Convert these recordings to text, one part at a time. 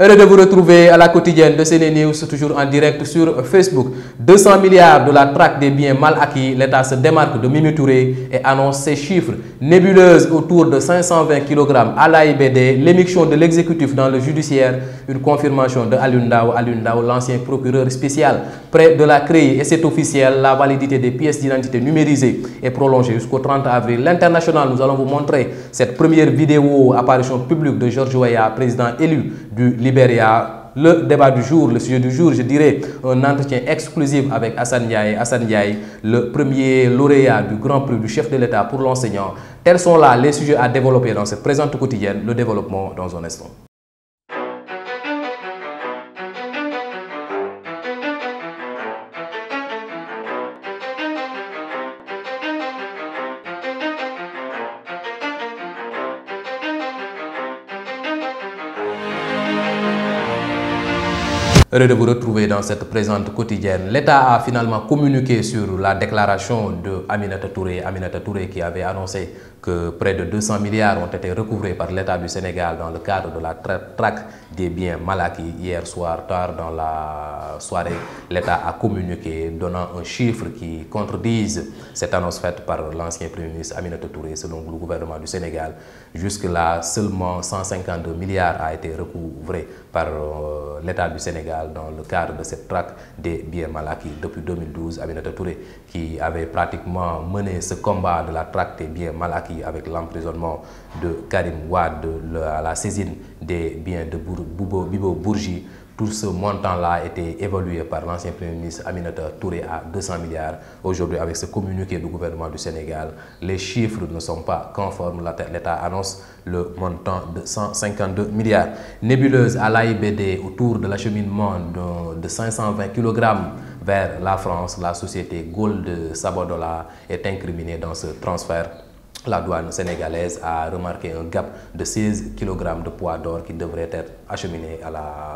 Heureux de vous retrouver à la quotidienne de CNews, toujours en direct sur Facebook. 200 milliards de la traque des biens mal acquis, l'État se démarque de Mimi Touré et annonce ses chiffres. Nébuleuse autour de 520 kg à l'AIBD, l'émission de l'exécutif dans le judiciaire, une confirmation de Alioune Ndao, l'ancien procureur spécial près de la CREI. Et c'est officiel, la validité des pièces d'identité numérisées est prolongée jusqu'au 30 avril. L'International, nous allons vous montrer cette première vidéo, apparition publique de George Weah, président élu du Libéria. Le débat du jour, le sujet du jour, je dirais un entretien exclusif avec Assane Ndiaye, le premier lauréat du Grand Prix du chef de l'État pour l'enseignant. Tels sont là les sujets à développer dans cette présente quotidienne. Le développement dans un instant. Heureux de vous retrouver dans cette présente quotidienne. L'État a finalement communiqué sur la déclaration de Aminata Touré qui avait annoncé que près de 200 milliards ont été recouvrés par l'État du Sénégal dans le cadre de la traque des biens mal acquis. Hier soir, tard dans la soirée, l'État a communiqué donnant un chiffre qui contredise cette annonce faite par l'ancien Premier ministre Aminata Touré. Selon le gouvernement du Sénégal, jusque-là, seulement 152 milliards a été recouvré par l'État du Sénégal dans le cadre de cette traque des biens mal acquis. Depuis 2012, Aminata Touré, qui avait pratiquement mené ce combat de la traque des biens mal acquis avec l'emprisonnement de Karim Wade, à la saisine des biens de Bibo Bourgi, tout ce montant-là a été évalué par l'ancien Premier ministre Aminata Touré à 200 milliards. Aujourd'hui, avec ce communiqué du gouvernement du Sénégal, les chiffres ne sont pas conformes. L'État annonce le montant de 152 milliards. Nébuleuse à l'AIBD autour de l'acheminement de 520 kg vers la France. La société Gold Sabodola est incriminée dans ce transfert. La douane sénégalaise a remarqué un gap de 16 kg de poids d'or qui devrait être acheminé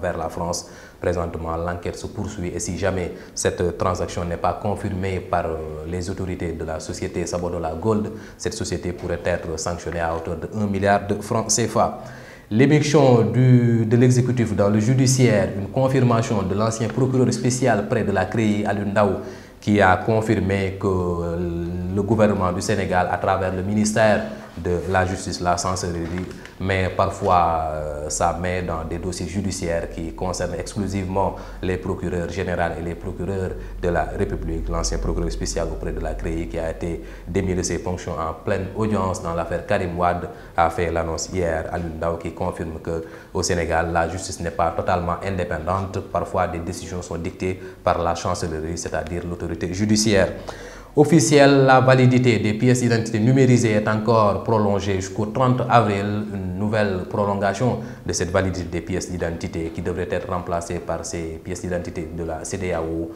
vers la France. Présentement, l'enquête se poursuit et si jamais cette transaction n'est pas confirmée par les autorités de la société Sabodola Gold, cette société pourrait être sanctionnée à hauteur de 1 milliard de francs CFA. L'émission de l'exécutif dans le judiciaire, une confirmation de l'ancien procureur spécial près de la CREI, Alioune Ndao, qui a confirmé que le gouvernement du Sénégal, à travers le ministère de la Justice, la chancellerie, met parfois sa main dans des dossiers judiciaires qui concernent exclusivement les procureurs généraux et les procureurs de la République. L'ancien procureur spécial auprès de la CREI, qui a été démis de ses fonctions en pleine audience dans l'affaire Karim Wade, a fait l'annonce hier à Alioune Ndao qui confirme qu'au Sénégal, la justice n'est pas totalement indépendante. Parfois, des décisions sont dictées par la chancellerie, c'est-à-dire l'autorité judiciaire. Officielle, la validité des pièces d'identité numérisées est encore prolongée jusqu'au 30 avril. Une nouvelle prolongation de cette validité des pièces d'identité qui devrait être remplacée par ces pièces d'identité de la CEDEAO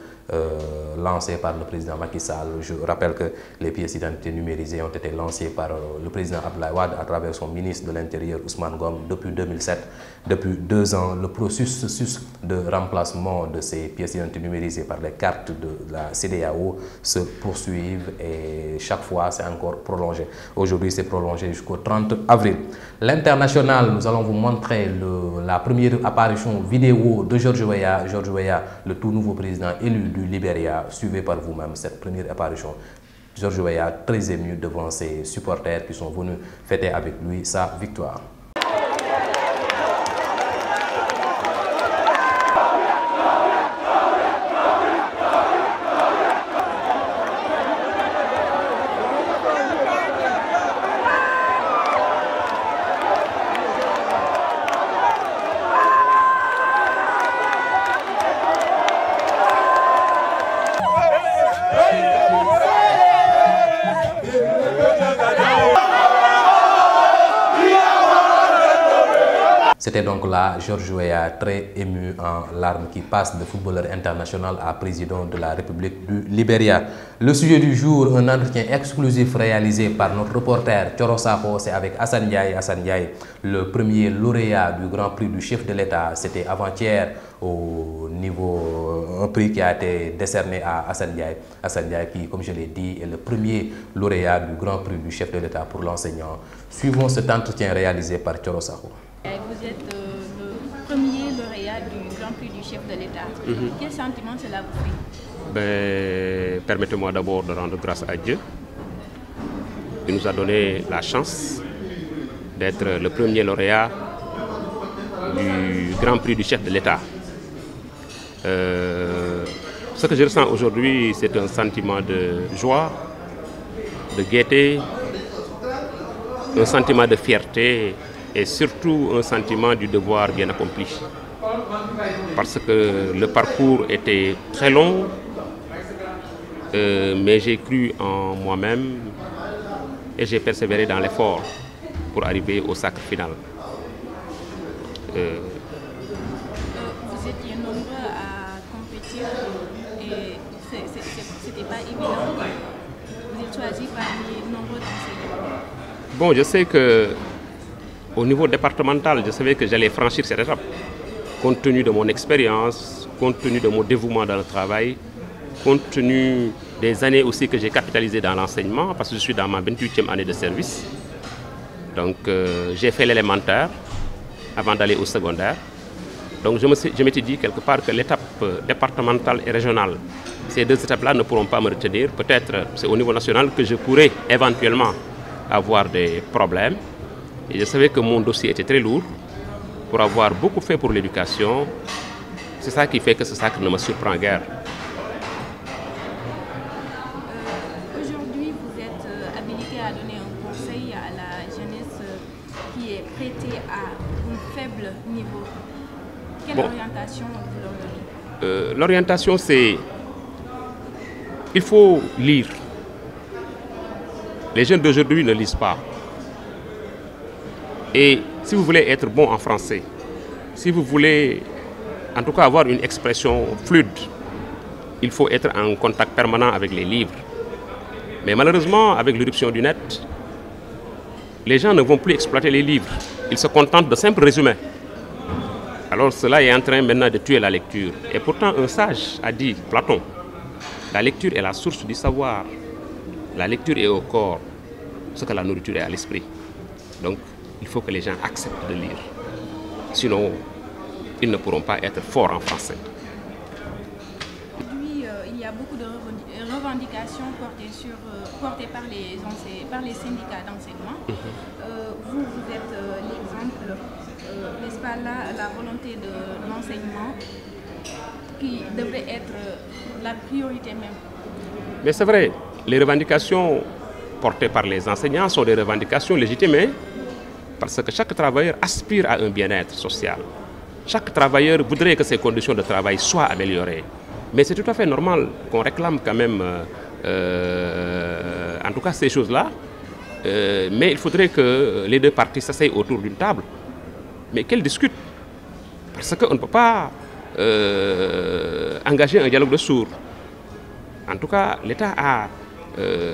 lancées par le président Macky Sall. Je rappelle que les pièces d'identité numérisées ont été lancées par le président Abdoulaye Wade à travers son ministre de l'Intérieur Ousmane Ngom depuis 2007. Depuis 2 ans, le processus de remplacement de ces pièces d'identité numérisées par les cartes de la CEDEAO se poursuivent et chaque fois c'est encore prolongé. Aujourd'hui c'est prolongé jusqu'au 30 avril. L'International, nous allons vous montrer la première apparition vidéo de George Weah, le tout nouveau président élu du Libéria. Suivez par vous-même cette première apparition. George Weah très ému devant ses supporters qui sont venus fêter avec lui sa victoire. C'était donc là George Weah très ému en larmes qui passe de footballeur international à président de la République du Libéria. Le sujet du jour, un entretien exclusif réalisé par notre reporter Thioro Sakho, c'est avec Assane Ndiaye, le premier lauréat du Grand Prix du chef de l'État. C'était avant-hier au niveau, un prix qui a été décerné à Assane Ndiaye qui, comme je l'ai dit, est le premier lauréat du Grand Prix du chef de l'État pour l'enseignant. Suivons cet entretien réalisé par Thioro Sakho. Vous êtes le premier chef de l'État. Quel sentiment cela vous fait? Permettez-moi d'abord de rendre grâce à Dieu. Il nous a donné la chance d'être le premier lauréat du Grand Prix du chef de l'État. Ce que je ressens aujourd'hui, c'est un sentiment de joie, de gaieté, un sentiment de fierté et surtout un sentiment du devoir bien accompli. Parce que le parcours était très long, mais j'ai cru en moi-même et j'ai persévéré dans l'effort pour arriver au sacre final. Vous étiez nombreux à compétir et c'était pas évident. Vous êtes choisi parmi nombreux d'enseignants. Bon, je sais que au niveau départemental, je savais que j'allais franchir cette étape. Compte tenu de mon expérience, compte tenu de mon dévouement dans le travail, compte tenu des années aussi que j'ai capitalisées dans l'enseignement, parce que je suis dans ma 28e année de service. Donc j'ai fait l'élémentaire avant d'aller au secondaire. Donc je m'étais dit quelque part que l'étape départementale et régionale, ces deux étapes-là ne pourront pas me retenir. Peut-être c'est au niveau national que je pourrais éventuellement avoir des problèmes. Et je savais que mon dossier était très lourd pour avoir beaucoup fait pour l'éducation. C'est ça qui fait que ce sacre ne me surprend guère. Aujourd'hui, vous êtes habilité à donner un conseil à la jeunesse qui est prêtée à un faible niveau. Quelle orientation vous leur donnez? L'orientation, c'est il faut lire. Les jeunes d'aujourd'hui ne lisent pas. Et si vous voulez être bon en français, si vous voulez en tout cas avoir une expression fluide, il faut être en contact permanent avec les livres. Mais malheureusement, avec l'irruption du net, les gens ne vont plus exploiter les livres. Ils se contentent de simples résumés. Alors cela est en train maintenant de tuer la lecture. Et pourtant un sage a dit, Platon, la lecture est la source du savoir. La lecture est au corps, ce que la nourriture est à l'esprit. Donc il faut que les gens acceptent de lire. Sinon, ils ne pourront pas être forts en français. Aujourd'hui, il y a beaucoup de revendications portées par les syndicats d'enseignement. Vous êtes l'exemple, n'est-ce pas là, la volonté de l'enseignement qui devrait être la priorité même. Mais c'est vrai, les revendications portées par les enseignants sont des revendications légitimes, parce que chaque travailleur aspire à un bien-être social. Chaque travailleur voudrait que ses conditions de travail soient améliorées. Mais c'est tout à fait normal qu'on réclame quand même, en tout cas ces choses-là. Mais il faudrait que les deux parties s'asseyent autour d'une table, mais qu'elles discutent. Parce qu'on ne peut pas engager un dialogue de sourds. En tout cas, l'État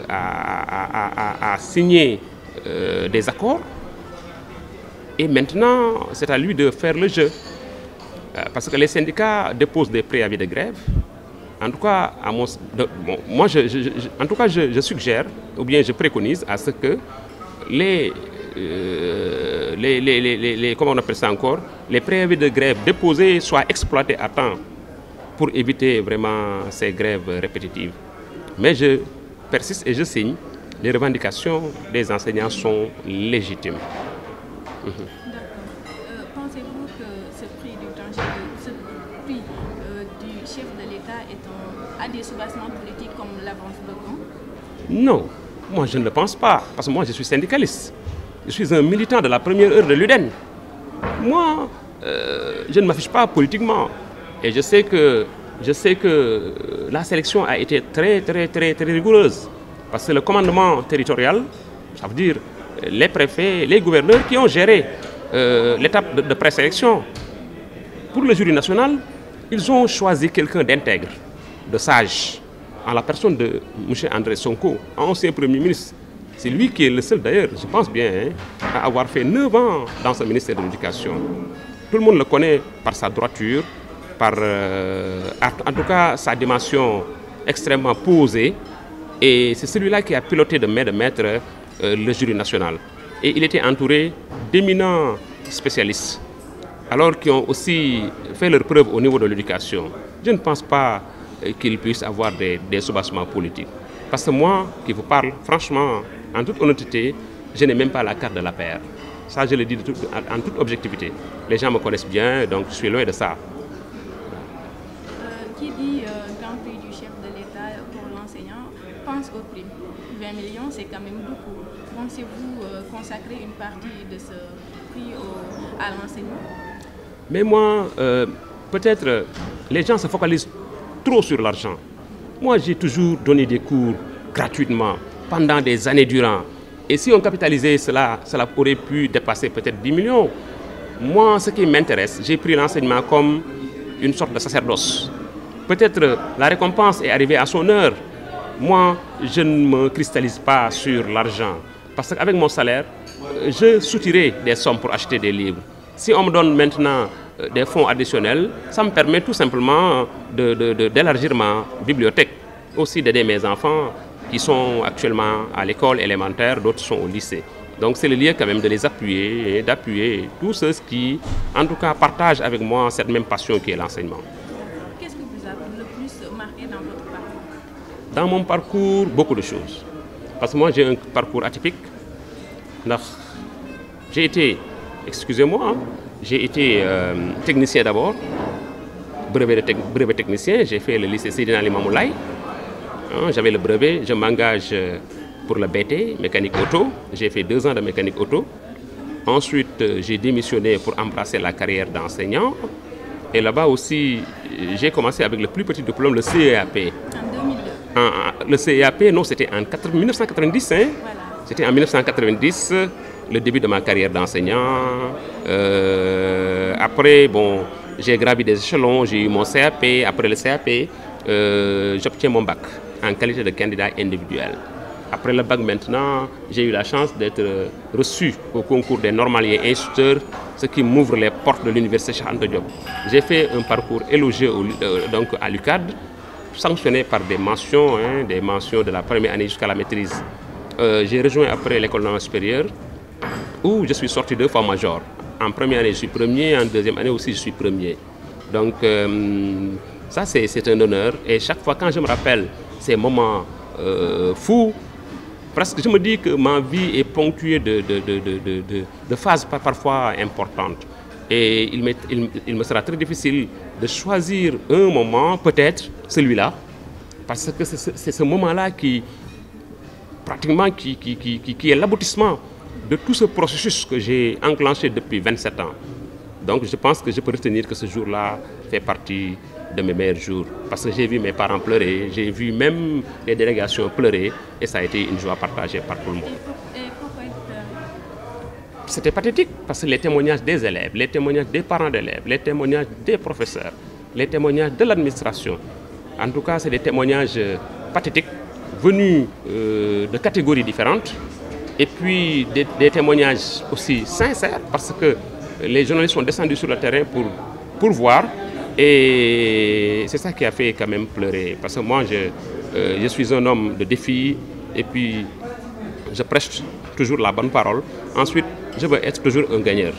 a signé des accords. Et maintenant, c'est à lui de faire le jeu. Parce que les syndicats déposent des préavis de grève. En tout cas, je suggère, ou bien je préconise à ce que comment on appelle ça encore, les préavis de grève déposés soient exploités à temps pour éviter vraiment ces grèves répétitives. Mais je persiste et je signe, les revendications des enseignants sont légitimes. D'accord. Pensez-vous que ce prix du chef de l'État a des soubassements politiques comme l'avance Becon? Non, moi je ne le pense pas, parce que moi je suis syndicaliste. Je suis un militant de la première heure de l'UDEN. Moi, je ne m'affiche pas politiquement. Et je sais que la sélection a été très rigoureuse. Parce que le commandement territorial, ça veut dire les préfets, les gouverneurs qui ont géré l'étape de présélection. Pour le jury national, ils ont choisi quelqu'un d'intègre, de sage, en la personne de M. André Sonko, ancien Premier ministre. C'est lui qui est le seul d'ailleurs, je pense bien, à avoir fait 9 ans dans ce ministère de l'Éducation. Tout le monde le connaît par sa droiture, par en tout cas sa dimension extrêmement posée. Et c'est celui-là qui a piloté de main de maître le jury national. Et il était entouré d'éminents spécialistes. alors qui ont aussi fait leur preuve au niveau de l'éducation, je ne pense pas qu'ils puissent avoir des soubassements politiques. Parce que moi, qui vous parle, franchement, en toute honnêteté, je n'ai même pas la carte de la paire. Ça, je le dis en toute objectivité. Les gens me connaissent bien, donc je suis loin de ça. Qui dit Grand Prix du chef de l'État pour l'enseignant pense aux primes. 20 millions, c'est quand même beaucoup. Pensez-vous consacrer une partie de ce prix à l'enseignement? Mais moi, peut-être, les gens se focalisent trop sur l'argent. Moi, j'ai toujours donné des cours gratuitement, pendant des années durant. Et si on capitalisait cela, cela aurait pu dépasser peut-être 10 millions. Moi, ce qui m'intéresse, j'ai pris l'enseignement comme une sorte de sacerdoce. Peut-être la récompense est arrivée à son heure. Moi, je ne me cristallise pas sur l'argent. Parce qu'avec mon salaire, je soutirerai des sommes pour acheter des livres. Si on me donne maintenant des fonds additionnels, ça me permet tout simplement d'élargir ma bibliothèque. Aussi d'aider mes enfants qui sont actuellement à l'école élémentaire, d'autres sont au lycée. Donc c'est le lieu quand même de les appuyer et d'appuyer tous ceux qui, en tout cas, partagent avec moi cette même passion qui est l'enseignement. Qu'est-ce que vous avez le plus marqué dans votre parcours? Dans mon parcours, beaucoup de choses. Parce que moi, j'ai un parcours atypique. J'ai été, excusez-moi, j'ai été technicien d'abord, brevet technicien. J'ai fait le lycée Seydina Limamou Laye. J'avais le brevet, je m'engage pour le BT, mécanique auto. J'ai fait 2 ans de mécanique auto. Ensuite, j'ai démissionné pour embrasser la carrière d'enseignant. Et là-bas aussi, j'ai commencé avec le plus petit diplôme, le CEAP. En 2002. Le CEAP, non, c'était en 1990. Hein. Voilà. C'était en 1990, le début de ma carrière d'enseignant. Après, bon, j'ai gravi des échelons, j'ai eu mon CAP. Après le CAP, j'obtiens mon bac en qualité de candidat individuel. Après le bac maintenant, j'ai eu la chance d'être reçu au concours des normaliers instituteurs, ce qui m'ouvre les portes de l'université Cheikh Anta Diop. J'ai fait un parcours élogieux donc à l'UCAD, sanctionné par des mentions de la première année jusqu'à la maîtrise. J'ai rejoint après l'école normale supérieure, où je suis sorti 2 fois major. En première année, je suis premier, en deuxième année aussi, je suis premier. Donc, ça, c'est un honneur. Et chaque fois, quand je me rappelle ces moments fous, presque je me dis que ma vie est ponctuée de phases parfois importantes. Et il me sera très difficile de choisir un moment, peut-être celui-là, parce que c'est ce moment-là qui est l'aboutissement de tout ce processus que j'ai enclenché depuis 27 ans. Donc je pense que je peux retenir que ce jour-là fait partie de mes meilleurs jours. Parce que j'ai vu mes parents pleurer, j'ai vu même les délégations pleurer, et ça a été une joie partagée par tout le monde. Et pourquoi ils pleurent? C'était pathétique, parce que les témoignages des élèves, les témoignages des parents d'élèves, les témoignages des professeurs, les témoignages de l'administration, en tout cas c'est des témoignages pathétiques, venus de catégories différentes, et puis des témoignages aussi sincères, parce que les journalistes sont descendus sur le terrain pour voir, et c'est ça qui a fait quand même pleurer. Parce que moi, je suis un homme de défi, et puis je prêche toujours la bonne parole. Ensuite, je veux être toujours un gagneur.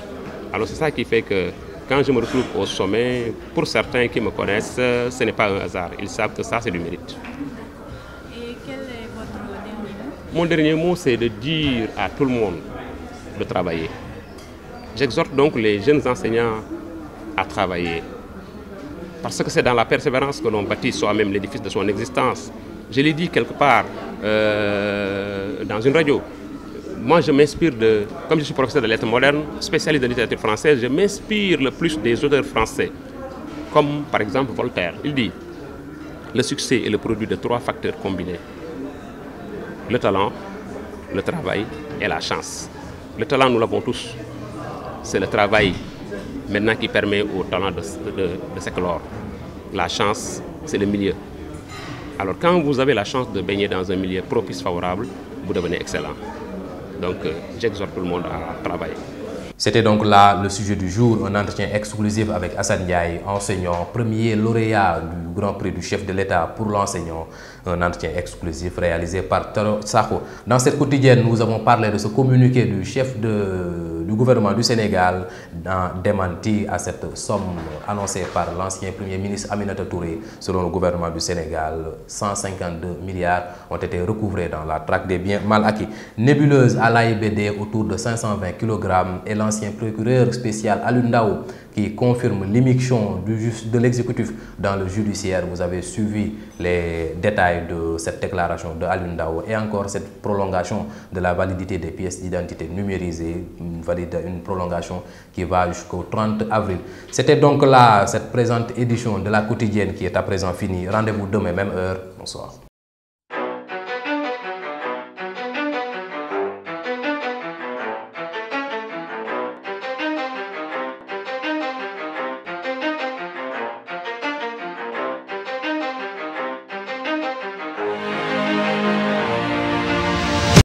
Alors c'est ça qui fait que quand je me retrouve au sommet, pour certains qui me connaissent, ce n'est pas un hasard. Ils savent que ça, c'est du mérite. Et quel est votre dernier mot? Mon dernier mot, c'est de dire à tout le monde de travailler. J'exhorte donc les jeunes enseignants à travailler. Parce que c'est dans la persévérance que l'on bâtit soi-même l'édifice de son existence. Je l'ai dit quelque part dans une radio. Moi, je m'inspire comme je suis professeur de lettres modernes, spécialiste de littérature française, je m'inspire le plus des auteurs français, comme par exemple Voltaire. Il dit, le succès est le produit de 3 facteurs combinés. Le talent, le travail et la chance. Le talent, nous l'avons tous. C'est le travail maintenant qui permet au talent de s'éclore. La chance, c'est le milieu. Alors quand vous avez la chance de baigner dans un milieu propice, favorable, vous devenez excellent. Donc j'exhorte tout le monde à travailler. C'était donc là le sujet du jour, un entretien exclusif avec Assane Ndiaye, enseignant, premier lauréat du Grand Prix du chef de l'État pour l'enseignant. Un entretien exclusif réalisé par Taro Sakho. Dans cette quotidienne, nous avons parlé de ce communiqué du chef du gouvernement du Sénégal en démenti à cette somme annoncée par l'ancien Premier ministre Aminata Touré. Selon le gouvernement du Sénégal, 152 milliards ont été recouvrés dans la traque des biens mal acquis. Nébuleuse à l'AIBD autour de 520 kg et l'ancien procureur spécial Alioune Ndao qui confirme l'immixtion de l'exécutif dans le judiciaire. Vous avez suivi les détails de cette déclaration de Alioune Ndao et encore cette prolongation de la validité des pièces d'identité numérisées, une prolongation qui va jusqu'au 30 avril. C'était donc là cette présente édition de la quotidienne qui est à présent finie. Rendez-vous demain, même heure. Bonsoir.